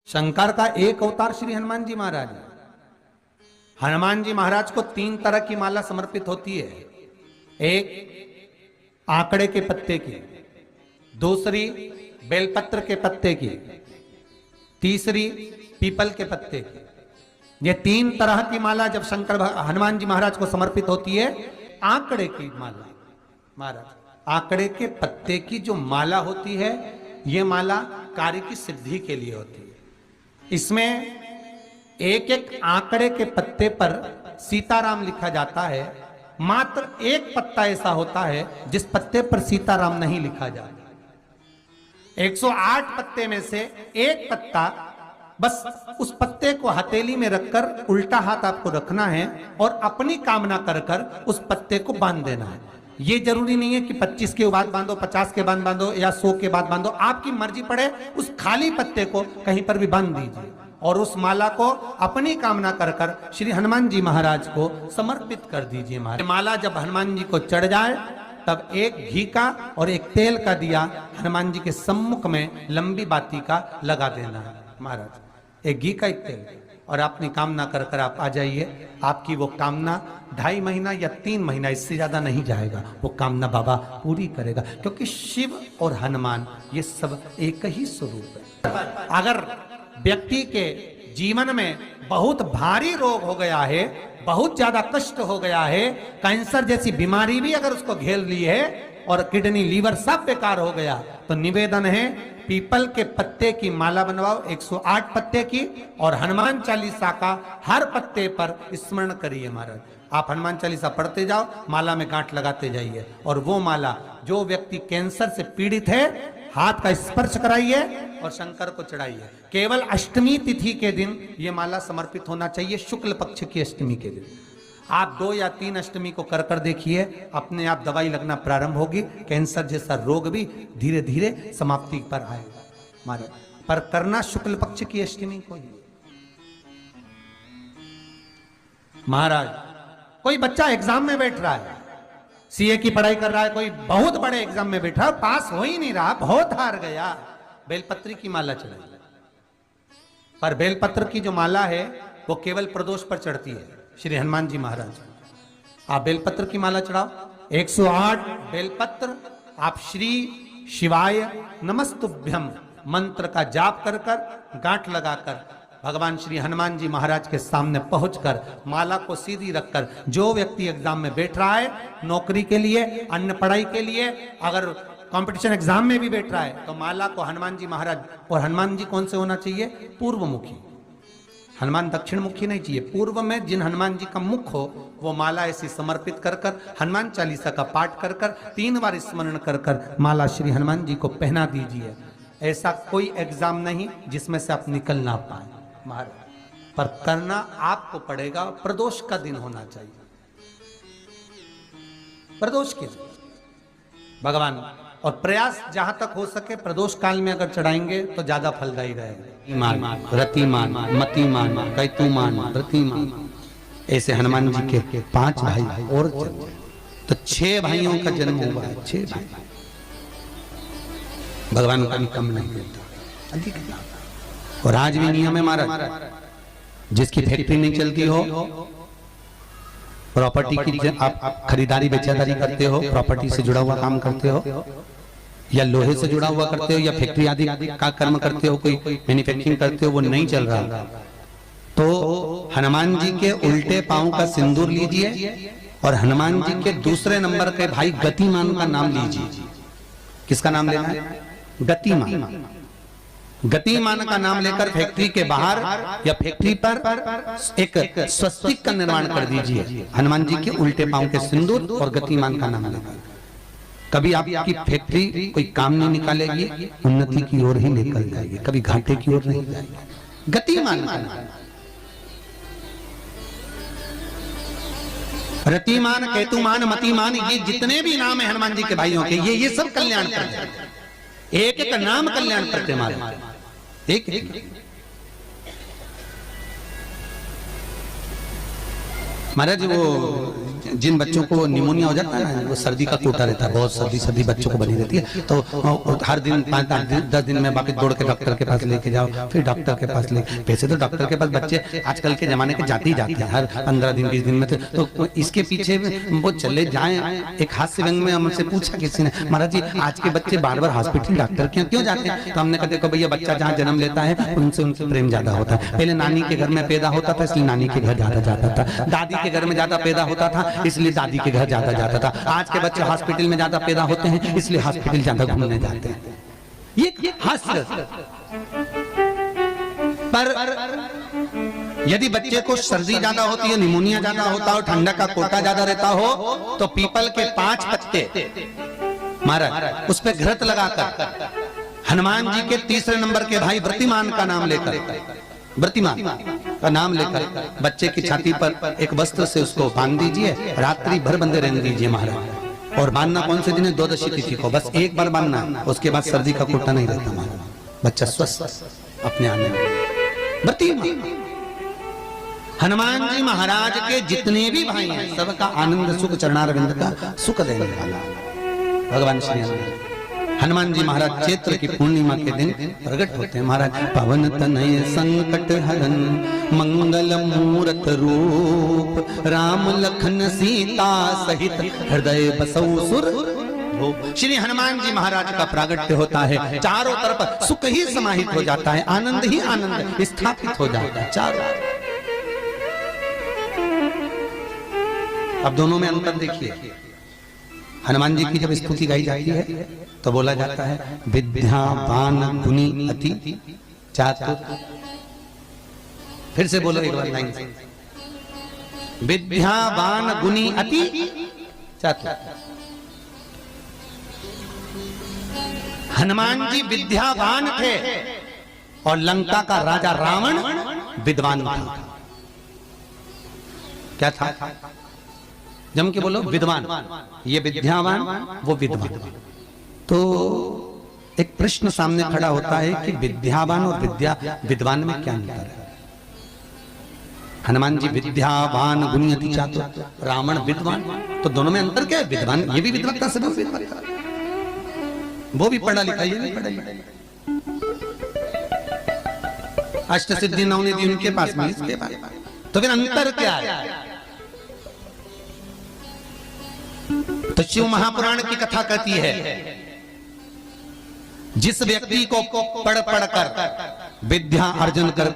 शंकर का एक अवतार श्री हनुमान जी महाराज है। हनुमान जी महाराज को 3 तरह की माला समर्पित होती है। एक आंकड़े के पत्ते की, दूसरी बेलपत्र के पत्ते की, तीसरी पीपल के पत्ते की। ये 3 तरह की माला जब शंकर हनुमान जी महाराज को समर्पित होती है। आंकड़े की माला महाराज, आंकड़े के पत्ते की जो माला होती है, ये माला कार्य की सिद्धि के लिए होती है। इसमें एक एक आंकड़े के पत्ते पर सीताराम लिखा जाता है। मात्र एक पत्ता ऐसा होता है जिस पत्ते पर सीताराम नहीं लिखा जाता। 108 पत्ते में से एक पत्ता, बस उस पत्ते को हथेली में रखकर उल्टा हाथ आपको रखना है और अपनी कामना कर कर उस पत्ते को बांध देना है। ये जरूरी नहीं है कि 25 के बाद बांधो, 50 के बाद बांधो या 100 के बाद बांधो, आपकी मर्जी पड़े। उस खाली पत्ते को कहीं पर भी बांध दीजिए और उस माला को अपनी कामना कर कर श्री हनुमान जी महाराज को समर्पित कर दीजिए। माला जब हनुमान जी को चढ़ जाए तब एक घी का और एक तेल का दिया हनुमान जी के सम्मुख में लंबी बाती का लगा देना है महाराज। एक घी का, एक तेल, और अपनी कामना कर कर आप आ जाइए। आपकी वो कामना 2.5 महीना या 3 महीना, इससे ज्यादा नहीं जाएगा, वो कामना बाबा पूरी करेगा। क्योंकि शिव और हनुमान ये सब एक ही स्वरूप है। अगर व्यक्ति के जीवन में बहुत भारी रोग हो गया है, बहुत ज्यादा कष्ट हो गया है, कैंसर जैसी बीमारी भी अगर उसको घेर ली है और किडनी लीवर सब बेकार हो गया, तो निवेदन है पीपल के पत्ते की माला बनवाओ, 108 पत्ते की, और हनुमान चालीसा का हर पत्ते पर स्मरण करिए महाराज। आप हनुमान चालीसा पढ़ते जाओ, माला में गांठ लगाते जाइए, और वो माला जो व्यक्ति कैंसर से पीड़ित है, हाथ का स्पर्श कराइए और शंकर को चढ़ाइए। केवल अष्टमी तिथि के दिन ये माला समर्पित होना चाहिए, शुक्ल पक्ष की अष्टमी के दिन। आप 2 या 3 अष्टमी को कर कर देखिए, अपने आप दवाई लगना प्रारंभ होगी। कैंसर जैसा रोग भी धीरे धीरे समाप्ति पर आएगा महाराज। पर करना शुक्ल पक्ष की अष्टमी को ही महाराज। कोई बच्चा एग्जाम में बैठ रहा है, सीए की पढ़ाई कर रहा है, कोई बहुत बड़े एग्जाम में बैठा है, पास हो ही नहीं रहा, बहुत हार गया, बेलपत्री की माला चढ़ाई। पर बेलपत्र की जो माला है वो केवल प्रदोष पर चढ़ती है श्री हनुमान जी महाराज। आप बेलपत्र की माला चढ़ाओ, 108 बेलपत्र आप श्री शिवाय नमस्तुभ्यम मंत्र का जाप कर कर गांठ लगाकर भगवान श्री हनुमान जी महाराज के सामने पहुंचकर माला को सीधी रखकर, जो व्यक्ति एग्जाम में बैठ रहा है, नौकरी के लिए, अन्य पढ़ाई के लिए, अगर कंपटीशन एग्जाम में भी बैठ रहा है, तो माला को हनुमान जी महाराज, और हनुमान जी कौन से होना चाहिए? पूर्वमुखी। हनुमान दक्षिण मुखी नहीं चाहिए, पूर्व में जिन हनुमान जी का मुख हो वो माला ऐसी समर्पित कर कर हनुमान चालीसा का पाठ कर कर 3 बार स्मरण कर कर माला श्री हनुमान जी को पहना दीजिए। ऐसा कोई एग्जाम नहीं जिसमें से आप निकल ना पाए महाराज, पर करना आपको पड़ेगा। प्रदोष का दिन होना चाहिए, प्रदोष के दिन भगवान, और प्रयास जहां तक हो सके प्रदोष काल में अगर चढ़ाएंगे तो ज्यादा फलदायी रहेगा। रतिमान, मतिमान, कैतुमान, रतिमान, ऐसे हनुमान जी के 5 भाई और तो 6 भाइयों का जन्म हुआ है। 6 भाई भगवान का भी कम नहीं देता, अधिक नहीं। और आज भी नियम है महाराज, जिसकी फैक्ट्री नहीं चलती हो, प्रॉपर्टी की आप खरीदारी बेचादारी करते हो, प्रॉपर्टी से जुड़ा हुआ काम करते हो, या लोहे से जुड़ा हुआ करते हो, या फैक्ट्री आदि का कर्म करते हो, कोई मैन्युफैक्चरिंग करते हो, वो नहीं चल रहा, तो हनुमान जी के उल्टे पांव का सिंदूर लीजिए और हनुमान जी के दूसरे नंबर के भाई गतिमान का नाम लीजिए। किसका नाम लेना है? गतिमान। गतिमान का नाम लेकर फैक्ट्री के बाहर या फैक्ट्री पर एक स्वस्तिक का निर्माण कर दीजिए, हनुमान जी के उल्टे पांव के सिंदूर और गतिमान का नाम लेकर। कभी आपकी फैक्ट्री कोई काम नहीं निकालेगी, उन्नति की ओर ही निकल जाएगी, कभी घाटे की ओर नहीं जाएगी। गतिमान का नाम, रतिमान, केतुमान, मतिमान, ये जितने भी नाम है हनुमान जी के भाइयों के, ये सब कल्याण करते हैं। एक एक नाम कल्याण करते मारे, एक एक। महाराज वो जिन बच्चों को निमोनिया हो जाता है ना, वो सर्दी का कोटा रहता है, बहुत सर्दी सर्दी बच्चों को बनी रहती है, तो हर दिन 5-10 दिन में वापस दौड़ के डॉक्टर के पास लेके जाओ, फिर डॉक्टर के पास ले। वैसे तो डॉक्टर के पास बच्चे आजकल के जमाने के जाते ही जाते हैं, हर 15 दिन 20 दिन में। तो इसके पीछे वो चले जाएं। एक हास्य व्यंग में हमसे पूछा किसी ने, महाराज जी आज के बच्चे बार बार हॉस्पिटल डॉक्टर के क्यों जाते हैं? तो हमने कहा देखो भैया, बच्चा जहाँ जन्म लेता है उनसे उनसे प्रेम ज्यादा होता है। पहले नानी के घर में पैदा होता था, इसलिए नानी के घर ज्यादा जाता था। दादी के घर में ज्यादा पैदा होता था, इसलिए दादी के घर ज्यादा जाता था। आज के बच्चे हॉस्पिटल में ज्यादा पैदा होते हैं, इसलिए हॉस्पिटल ज्यादा घूमने जाते हैं। ये हास्य। पर यदि बच्चे को सर्दी ज्यादा होती है, निमोनिया ज्यादा होता हो, ठंडा का कोटा ज्यादा रहता हो, तो पीपल के 5 पत्ते महाराज उस पर घृत लगाकर हनुमान जी के तीसरे नंबर के भाई व्रतिमान का नाम लेकर, व्रतिमान का नाम लेकर बच्चे की छाती पर एक वस्त्र से उसको बांध दीजिए, रात्रि भर बंधे रहने दीजिए महाराज। और बांधना कौन से दिन है? 12 तिथि को, बस एक बार बांधना, उसके बाद सर्दी का कोटा नहीं रहता महाराज, बच्चा स्वस्थ अपने आने में। व्रतिमान हनुमान जी महाराज के जितने भी भाई हैं, सबका आनंद सुख चरणारविंद का सुख देने वाला भगवान श्री हनुमान जी महाराज चैत्र की पूर्णिमा के दिन प्रकट होते हैं। महाराज पवन तनय संकट हरन मंगल मूरत रूप, राम लखन सीता सहित हृदय बसौ सुर। श्री हनुमान जी महाराज का प्रागट्य होता है, चारों तरफ सुख ही समाहित हो जाता है, आनंद ही आनंद स्थापित हो जाता है चारों। अब दोनों में अंतर देखिए। हनुमान जी की जब स्तुति गाई जाती है तो बोला जाता है विद्यावान गुणी अति चातुर। फिर से बोलो एक बार लाइन से, विद्यावान गुणी अति चातुर। हनुमान जी विद्यावान थे और लंका का राजा रावण विद्वान था। क्या था? जम के बोलो विद्वान। ये विद्यावान, वो विद्वान। तो एक प्रश्न सामने खड़ा होता है कि विद्यावान और विद्वान में क्या अंतर है? हनुमान जी विद्यावान गुणी अति चातुर, रावण विद्वान, तो दोनों में अंतर क्या है? विद्वान ये भी विद्वत्ता से विद्वत्ता, वो भी पढ़ा लिखा, ये भी पढ़ा लिखा। अष्ट सिद्धि नवनिधि उनके पास में, इसके पास। तो फिर अंतर क्या है? तो शिव महापुराण की कथा कहती है, जिस व्यक्ति को पढ़ कर विद्या अर्जन कर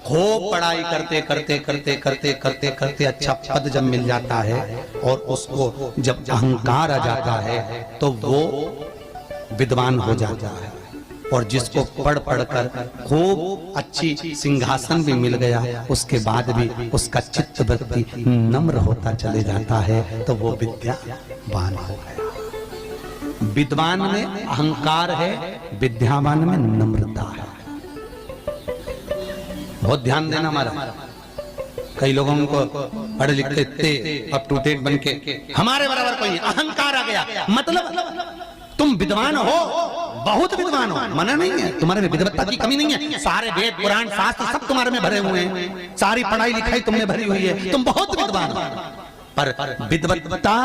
खूब पढ़ाई करते करते करते करते करते करते अच्छा पद जब मिल जाता है और उसको जब अहंकार आ जाता है तो वो विद्वान हो जाता है। और जिसको पढ़ कर खूब अच्छी सिंहासन भी मिल गया, उसके बाद भी उसका चित्त वृत्ति नम्र होता चले जाता है, तो वो विद्यावान हो गया। विद्वान में अहंकार है, विद्यावान में नम्रता है। बहुत ध्यान देना हमारा। कई लोगों को पढ़े लिखे थे अब टू डेट बन के हमारे बराबर कोई अहंकार आ गया, मतलब तुम विद्वान हो, बहुत विद्वान हो, मना नहीं है, तुम्हारे में विद्वत्ता की कमी नहीं है, सारे वेद पुराण शास्त्र सब तुम्हारे में भरे हुए हैं, सारी पढ़ाई लिखाई तुमने भरी हुई है, तुम बहुत विद्वान हो। पर विद्वत्ता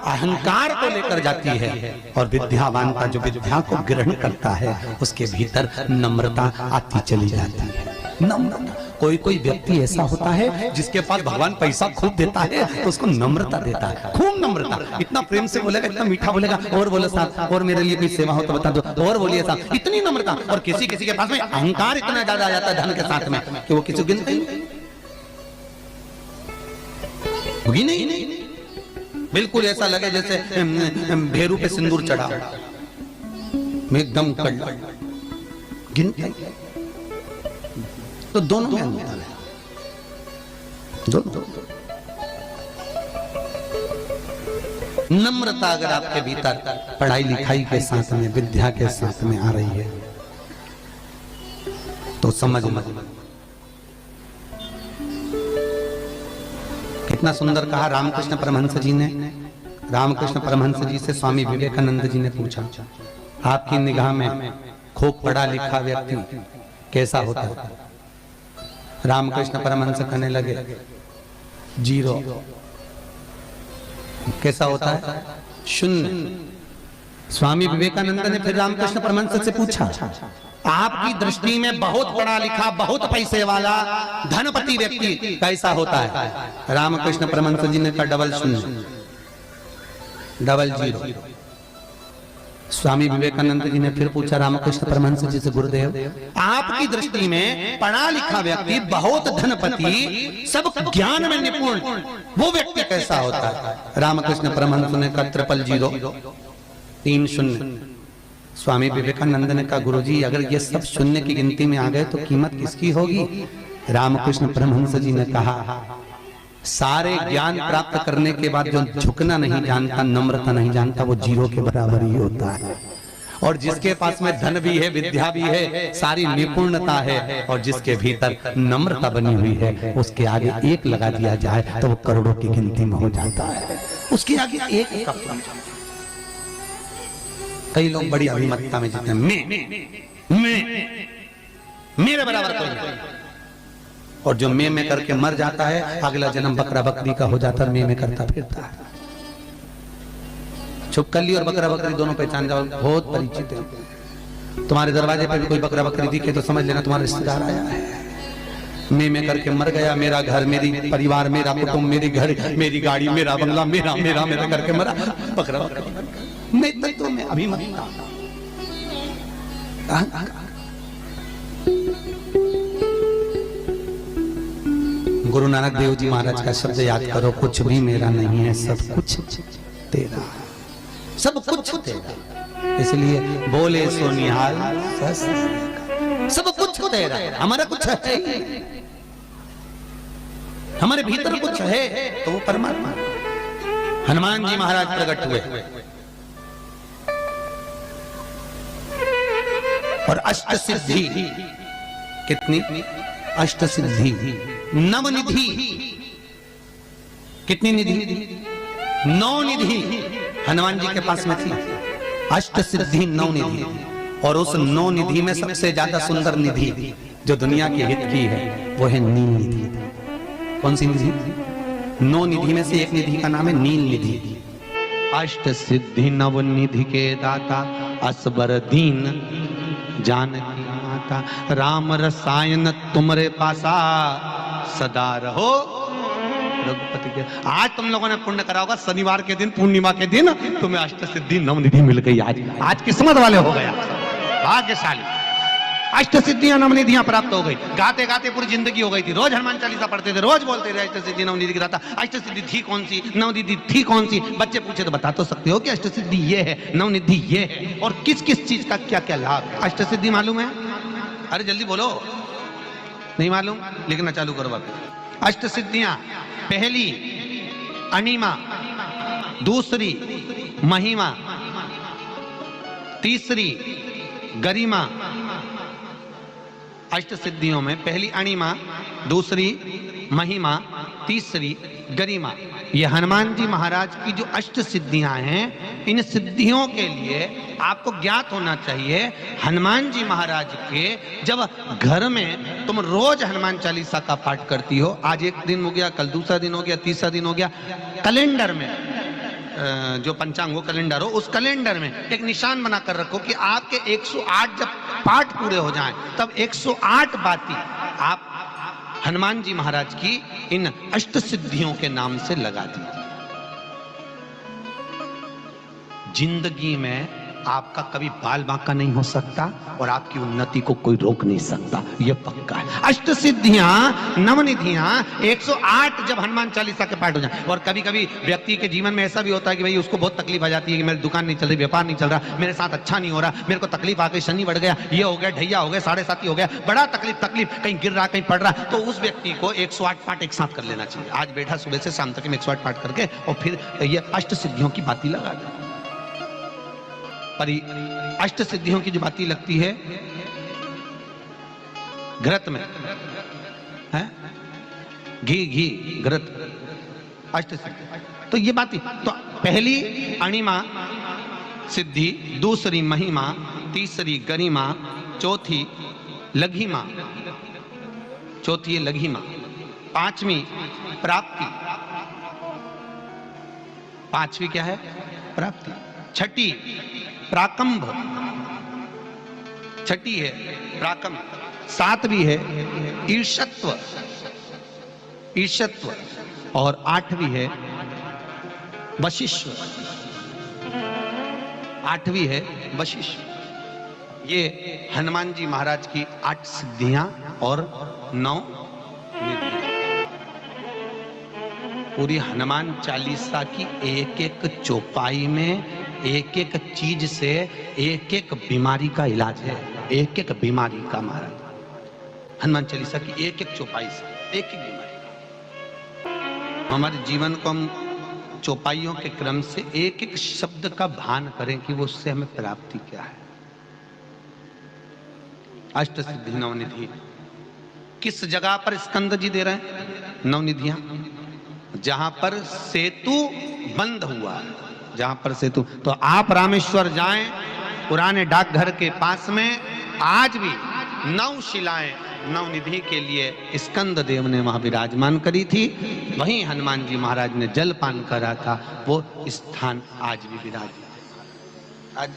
अहंकार को लेकर जाती है, और विद्यावान का जो विद्या को ग्रहण करता है उसके भीतर नम्रता आती चली जाती है। नम्रता, कोई कोई व्यक्ति ऐसा होता है जिसके पास भगवान पैसा खूब देता है तो उसको नम्रता देता है, खूब नम्रता, इतना प्रेम से बोलेगा, इतना मीठा बोलेगा, और बोले साहब और मेरे लिए कोई सेवा हो तो बता दो, और बोलिए साहब, इतनी नम्रता। और किसी किसी के पास में अहंकार इतना ज्यादा आ जाता है धन के साथ में कि वो किसी गिनते ही नहीं, बिल्कुल ऐसा लगे जैसे भेरू पे सिंदूर चढ़ा, एकदम गिनते। तो दोनों में अंतर है, दोनों। नम्रता अगर आपके भीतर पढ़ाई लिखाई के साथ में, विद्या के साथ में आ रही है तो समझ कितना सुंदर कहा रामकृष्ण परमहंस जी ने। रामकृष्ण परमहंस जी से स्वामी विवेकानंद जी ने पूछा, आपकी निगाह में खूब पढ़ा लिखा व्यक्ति कैसा होता है? रामकृष्ण परमहंस कहने लगे, जीरो, कैसा होता है? शून्य। स्वामी विवेकानंद ने फिर रामकृष्ण परमहंस से पूछा, आपकी दृष्टि में बहुत पढ़ा लिखा, बहुत पैसे वाला, धनपति व्यक्ति कैसा होता है? रामकृष्ण परमहंस जी ने कहा, डबल शून्य, डबल जीरो। स्वामी विवेकानंद जी ने फिर पूछा रामकृष्ण परमहंस जी से, गुरुदेव आपकी दृष्टि में पढ़ा लिखा व्यक्ति, बहुत धनपति, सब ज्ञान में निपुण, वो व्यक्ति कैसा होता है? रामकृष्ण परमहंस ने कहा, ट्रिपल जीरो, 3 शून्य। स्वामी विवेकानंद ने कहा, गुरुजी अगर ये सब शून्य की गिनती में आ गए तो कीमत किसकी होगी? रामकृष्ण परमहंस जी ने कहा, सारे ज्ञान प्राप्त करने के बाद जो झुकना नहीं जानता, नम्रता नहीं जानता, वो जीरो के बराबर ही होता है। और जिसके पास में धन भी है, विद्या भी है, सारी निपुणता है, और जिसके भीतर नम्रता बनी हुई है, उसके आगे एक लगा दिया जाए तो वो करोड़ों की गिनती में हो जाता है। उसके आगे एक का फर्क। कई लोग बड़ी अभिमतता में जीते हैं, मैं मेरे बराबर कोई नहीं, और जो मैं करके मर जाता है, अगला जन्म बकरा बकरी का हो जाता है, मैं करता फिरता है। छुपकली और बकरा बकरी दोनों पहचान जाओ, बहुत परिचित है। तुम्हारे दरवाजे पर भी कोई बकरा बकरी दिखे तो समझ लेना तुम्हारा रिश्तेदार आया है। मैं करके मर गया, मेरा घर, मेरी परिवार, मेरा कुटुंब, मेरी घर, मेरी गाड़ी, मेरा बंगला, मेरा मेरा मेरा करके मरा, बकरा बकरी। मैं तत्व में अभिमतता। गुरु नानक देव जी महाराज का शब्द याद करो, कुछ भी मेरा नहीं है, सब कुछ तेरा, सब कुछ तेरा। इसलिए बोले सो निहाल, सब कुछ तेरा, हमारा कुछ है, हमारे भीतर कुछ है तो वो परमात्मा। हनुमान जी महाराज प्रकट हुए और अष्ट सिद्धि, कितनी? अष्ट सिद्धि, नवनिधि। कितनी निधि? 9 निधि हनुमान जी के पास में थी। अष्ट सिद्धि 9 निधि, और उस 9 निधि में सबसे ज्यादा सुंदर निधि जो दुनिया के हित की है वो है नील निधि। कौन सी निधि? 9 निधि में से एक निधि का नाम है नील निधि। अष्ट सिद्धि नव निधि के दाता, असबर दीन जानकी माता, राम रसायन तुमरे पासा, सदा रहो रघुपति के। आज तुम लोगों ने पुण्य करा होगा, शनिवार के दिन, पूर्णिमा के दिन तुम्हें अष्ट सिद्धि नव निधि मिल गई। आज किस्मत वाले हो गया, भाग्यशाली। अष्ट सिद्धियां नव निधियां प्राप्त हो गई। गाते गाते पूरी जिंदगी हो गई थी, रोज हनुमान चालीसा पढ़ते थे, रोज बोलते थे अष्ट सिद्धि नव निधि की दाता। अष्ट सिद्धि थी कौन सी, नव निधि थी कौन सी? बच्चे पूछे तो बता तो सकते हो कि अष्ट सिद्धि ये है, नव निधि ये है, और किस किस चीज का क्या क्या लाभ है। अष्ट सिद्धि मालूम है? अरे जल्दी बोलो, नहीं मालूम? लिखना चालू करो बात। अष्ट सिद्धियां, पहली अनिमा, दूसरी महिमा, तीसरी गरिमा। अष्ट सिद्धियों में पहली अणिमा, दूसरी महिमा, तीसरी गरिमा। ये हनुमान जी महाराज की जो अष्ट सिद्धियां हैं, इन सिद्धियों के लिए आपको ज्ञात होना चाहिए, हनुमान जी महाराज के जब घर में तुम रोज हनुमान चालीसा का पाठ करती हो, आज एक दिन हो गया, कल दूसरा दिन हो गया, तीसरा दिन हो गया, कैलेंडर में जो पंचांग हो कैलेंडर हो, उस कैलेंडर में एक निशान बना कर रखो कि आपके 108 जब पाठ पूरे हो जाएं, तब 108 बाती आप हनुमान जी महाराज की इन अष्ट सिद्धियों के नाम से लगा दीजिए। जिंदगी में आपका कभी बाल बांका नहीं हो सकता, और आपकी उन्नति को कोई रोक नहीं सकता, यह पक्का है। अष्ट सिद्धियां नवनिधियां 108 जब हनुमान चालीसा के पाठ हो जाए। और कभी कभी व्यक्ति के जीवन में ऐसा भी होता है कि भाई उसको बहुत तकलीफ आ जाती है कि मेरी दुकान नहीं चल रही, व्यापार नहीं चल रहा, मेरे साथ अच्छा नहीं हो रहा, मेरे को तकलीफ आ गई, शनि बढ़ गया, ये हो गया, ढैया हो गया, 7.5 हो गया, बड़ा तकलीफ, कहीं गिर रहा, कहीं पड़ रहा, तो उस व्यक्ति को 108 पाठ एक साथ कर लेना चाहिए। आज बैठा सुबह से शाम तक 108 पाठ करके, और फिर ये अष्ट सिद्धियों की बाती लगा दे। पर अष्ट सिद्धियों की जो बाती लगती है घृत में है, घी घृत, अष्ट सिद्धि। तो ये बाती, तो पहली अणिमा सिद्धि, दूसरी महिमा, तीसरी गरिमा, चौथी लघिमा, चौथी लघिमा, पांचवी प्राप्ति, पांचवी क्या है? प्राप्ति। छठी प्राकंभ, छठी है प्राकंभ। सातवीं है ईर्षत्व, ईर्षत्व। और आठवीं है वशिष्व, आठवीं है वशिष्व। ये हनुमान जी महाराज की 8 सिद्धियां और 9 निधियां। पूरी हनुमान चालीसा की एक एक चौपाई में एक एक चीज से एक एक बीमारी का इलाज है, एक एक बीमारी का। महाराज हनुमान चालीसा की एक एक चौपाई से एक एक बीमारी का। हमारे जीवन को हम चौपाइयों के क्रम से एक एक शब्द का भान करें कि वो उससे हमें प्राप्ति क्या है। अष्ट सिद्धि नवनिधि किस जगह पर स्कंद जी दे रहे हैं? नवनिधियां। जहां पर सेतु बंद हुआ, जहां पर सेतु, तो आप रामेश्वर जाएं, पुराने डाकघर के पास में आज भी 9 शिलाएं नवनिधि के लिए स्कंद देव ने वहां विराजमान करी थी। वहीं हनुमान जी महाराज ने जल पान करा था, वो स्थान आज भी विराजमान है। आज